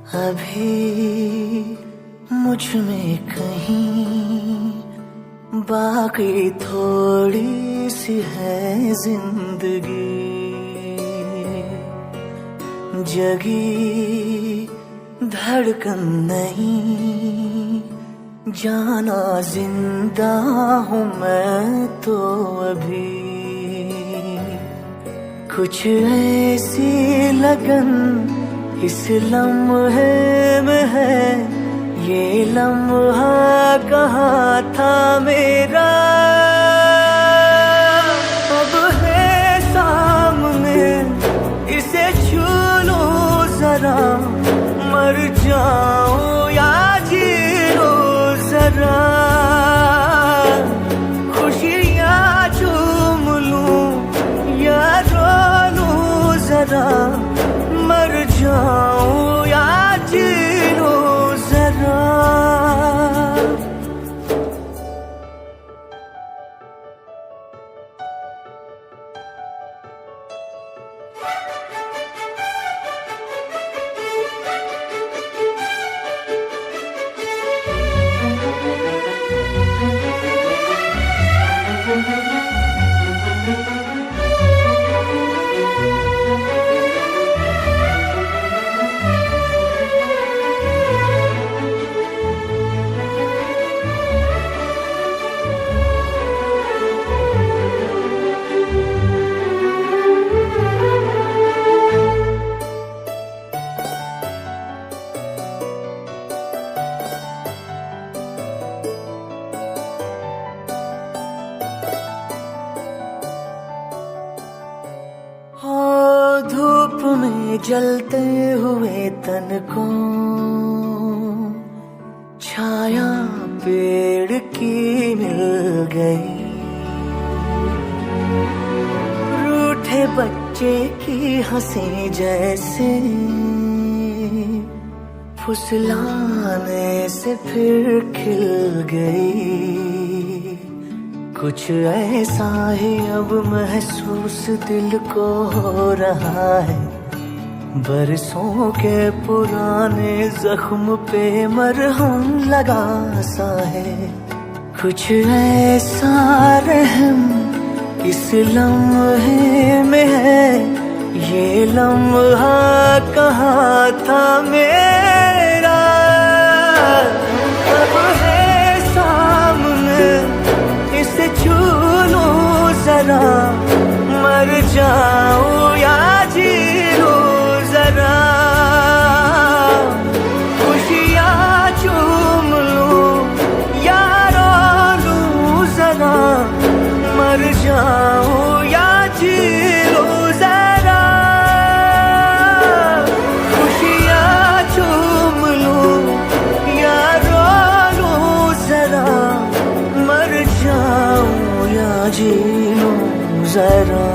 अभी मुझ में कहीं बाकी थोड़ी सी है जिंदगी, जगी धड़कन नहीं, जाना जिंदा हूँ मैं तो अभी। कुछ ऐसी लगन इस लम्हे में है, ये लम्हा कहाँ था मेरा, अब है सामने इसे छू लूं जरा, मर जाऊं या जी लूं जरा, खुशियाँ चूम लूं या रो लूं जरा, मर जाऊं या जी लूं जरा। धूप में जलते हुए तन को छाया पेड़ की मिल गई, रूठे बच्चे की हंसी जैसे फुसलाने से फिर खिल गई। कुछ ऐसा ही अब महसूस दिल को हो रहा है, बरसों के पुराने जख्म पे मरहम लगा सा है। कुछ ऐसा रहम इस लम्हे में है, ये लम्हा कहाँ था मेरा, अब है सामने इसे छू लूं जरा, मर जाऊं या जी लूं जरा, खुशियाँ चूम लूं या रो लूं जरा, मर जाऊं या जी लूं जरा, खुशियाँ चूम लूं या रो लूं जरा, मर जाऊं या जी लूं जरा।